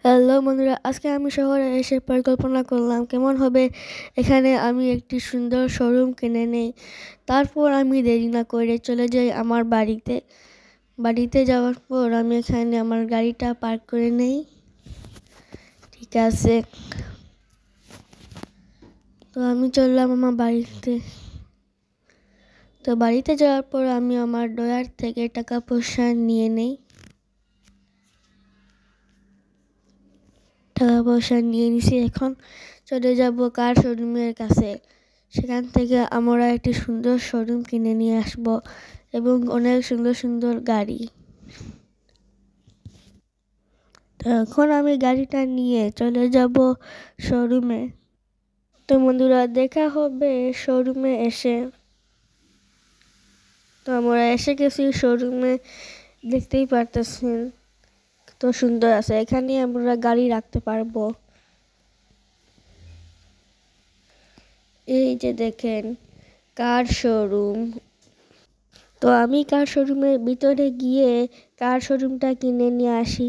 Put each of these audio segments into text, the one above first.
Hello বন্ধুরা, আজকে আমি শহরে এসে পরিকল্পনা করলাম কেমন হবে এখানে আমি একটি সুন্দর শোরুম কিনে নেই। তারপর আমি দেরি না করে চলে যাই আমার বাড়িতে যাওয়ার পর আমি এখানে আমার গাড়িটা পার্ক করে নেই। ঠিক আছে, তো আমি চললাম আমার বাড়িতে। তো বাড়িতে যাওয়ার পর আমি আমার ড্রয়ার থেকে টাকা পয়সা নিয়ে নেই। টাকা পয়সা নিয়ে নিছি, এখন চলে যাব কার শোরুমের কাছে। সেখান থেকে আমরা একটি সুন্দর শোরুম কিনে নিয়ে আসব এবং অনেক সুন্দর সুন্দর গাড়ি। তো এখন আমি গাড়িটা নিয়ে চলে যাব শোরুমে। তো বন্ধুরা, দেখা হবে শোরুমে এসে। তো আমরা এসে গেছি শোরুমে, দেখতেই পারতেছেন কত সুন্দর আছে। এখানে আমরা গাড়ি রাখতে পারবো। এই যে দেখেন, কার শোরুম। তো আমি কার শোরুমের ভিতরে গিয়ে কার শোরুমটা কিনে নিয়ে আসি।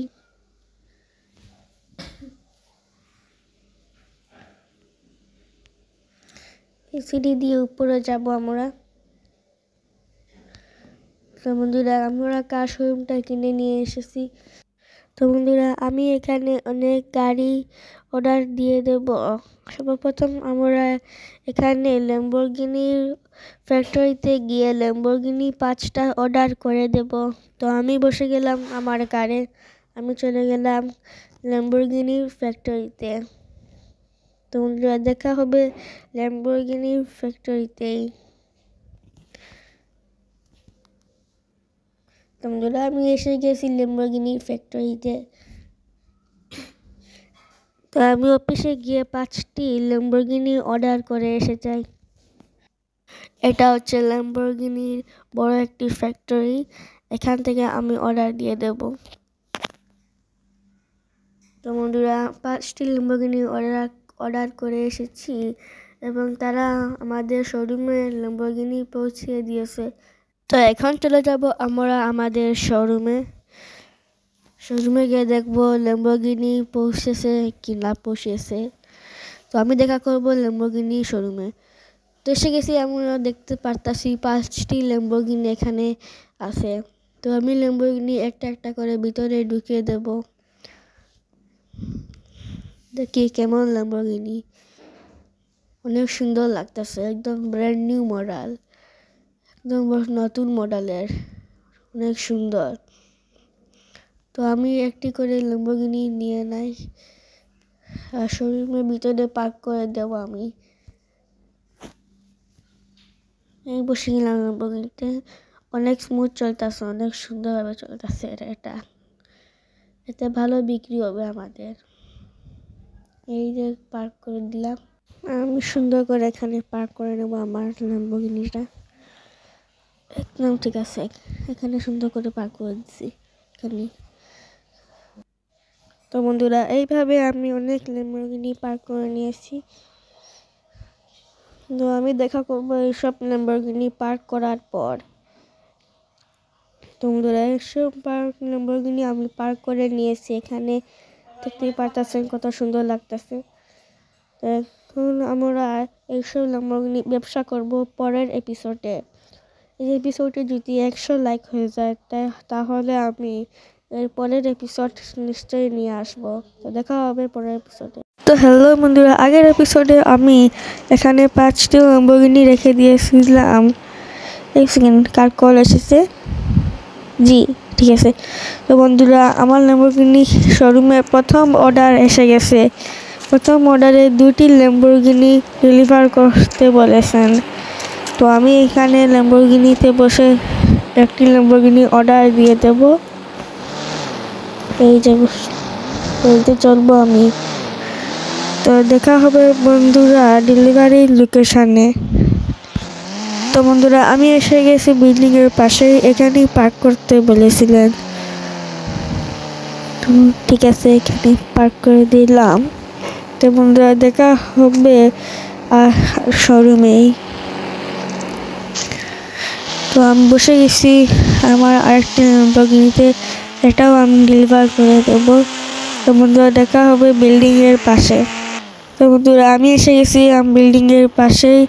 সিঁড়ি দিয়ে উপরে যাব আমরা। তো বন্ধুরা, আমরা কার শোরুমটা কিনে নিয়ে এসেছি। তো বন্ধুরা, আমি এখানে অনেক গাড়ি অর্ডার দিয়ে দেব। সর্বপ্রথম আমরা এখানে ল্যাম্বরগিনির ফ্যাক্টরিতে গিয়ে ল্যাম্বরগিনি 5টা অর্ডার করে দেব। তো আমি বসে গেলাম আমার কারে, আমি চলে গেলাম ল্যাম্বরগিনির ফ্যাক্টরিতে। তো বন্ধুরা, দেখা হবে ল্যাম্বরগিনির ফ্যাক্টরিতেই। তো বন্ধুরা, আমি এসে গেছি ল্যাম্বরগিনির ফ্যাক্টরিতে। তো আমি অফিসে গিয়ে 5টি ল্যাম্বরগিনি অর্ডার করে এসে যাই। এটা হচ্ছে ল্যাম্বরগিনির বড় একটি ফ্যাক্টরি, এখান থেকে আমি অর্ডার দিয়ে দেব। তো বন্ধুরা, 5টি ল্যাম্বরগিনি অর্ডার করে এসেছি এবং তারা আমাদের শোরুমে ল্যাম্বরগিনি পৌঁছে দিয়েছে। তো এখন চলে যাব আমরা আমাদের শোরুমে গিয়ে দেখবো ল্যাম্বরগিনি পৌঁছেছে কি না পৌঁছেছে। তো আমি দেখা করব ল্যাম্বরগিনি শোরুমে। তো এসে গেছি, আমরা দেখতে পারতাছি 5টি ল্যাম্বরগিনি এখানে আছে। তো আমি ল্যাম্বরগিনি একটা একটা করে ভিতরে ঢুকিয়ে দেব। দেখি কেমন ল্যাম্বরগিনি, অনেক সুন্দর লাগতেছে, একদম ব্র্যান্ড নিউ মডেল, একদম নতুন মডেলের, অনেক সুন্দর। তো আমি একটি করে ল্যাম্বরগিনি নিয়ে নাই আর শোরুমের ভিতরে পার্ক করে দেব। আমি বসে গেলাম ল্যাম্বরগিনিতে, অনেক স্মুথ চলতেছে, অনেক সুন্দরভাবে চলতেছে। এতে ভালো বিক্রি হবে আমাদের। এই যে পার্ক করে দিলাম, আমি সুন্দর করে এখানে পার্ক করে নেব আমার ল্যাম্বরগিনিটা। একদম ঠিক আছে, এখানে সুন্দর করে পার্ক করে দিচ্ছি এখানে। তো বন্ধুরা, এইভাবে আমি অনেক ল্যাম্বরগিনি পার্ক করে নিয়েছি। তো আমি দেখা করবো এইসব ল্যাম্বরগিনি পার্ক করার পর। তো বন্ধুরা, এইসব ল্যাম্বরগিনি আমি পার্ক করে নিয়েছি, এখানে দেখতেই পারতেছেন কত সুন্দর লাগতেছে। তো এখন আমরা এইসব ল্যাম্বরগিনি ব্যবসা করব পরের এপিসোডে। এই এপিসোডে যদি 100 লাইক হয়ে যায় তাহলে আমি এর পরের এপিসোড নিশ্চয়ই নিয়ে আসবো। তো দেখা হবে পরের এপিসোডে। তো হ্যালো বন্ধুরা, আগের এপিসোডে আমি এখানে 5টি ল্যাম্বরগিনি রেখে দিয়েছিলাম। এক সেকেন্ড, কার কল এসেছে? জি, ঠিক আছে। তো বন্ধুরা, আমার ল্যাম্বরগিনি শোরুমে প্রথম অর্ডার এসে গেছে। প্রথম অর্ডারে 2টি ল্যাম্বরগিনি ডেলিভার করতে বলেছেন। তো আমি এখানে ল্যাম্বরগিনিতে বসে একটি ল্যাম্বরগিনি অর্ডার দিয়ে দেব। এই যে চলবো আমি। তো দেখা হবে বন্ধুরা ডেলিভারি লোকেশনে। তো বন্ধুরা, আমি এসে গেছি বিল্ডিং এর পাশে, এখানেই পার্ক করতে বলেছিলেন। তো ঠিক আছে, এখানে পার্ক করে দিলাম। তো বন্ধুরা, দেখা হবে শোরুমেই। তো আমি বসে গেছি আমার আরেকটি ল্যাম্বরগিনিতে, এটাও আমি ডেলিভার করে দেব। তো বন্ধুরা দেখা হবে বিল্ডিংয়ের পাশে। তো বন্ধুরা আমি এসে গেছি বিল্ডিংয়ের পাশেই,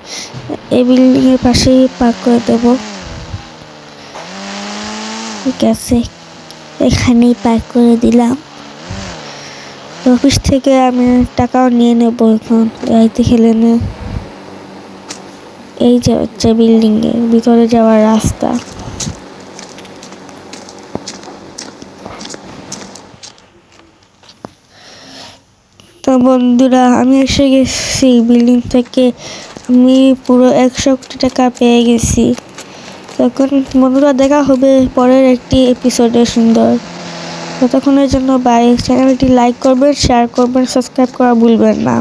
এই বিল্ডিংয়ের পাশেই পার্ক করে দেব। ঠিক আছে, এখানেই পার্ক করে দিলাম। অফিস থেকে আমি টাকাও নিয়ে নেব এখন গাড়িতে খেলে নে। এই যে হচ্ছে বিল্ডিংয়ের ভিতরে যাওয়ার রাস্তা। তো বন্ধুরা আমি এসে গেছি বিল্ডিং থেকে, আমি পুরো 100 কোটি টাকা পেয়ে গেছি। তখন বন্ধুরা দেখা হবে পরের একটি এপিসোডে সুন্দর। ততক্ষণের জন্য বাই। চ্যানেলটি লাইক করবেন, শেয়ার করবেন, সাবস্ক্রাইব করা ভুলবেন না।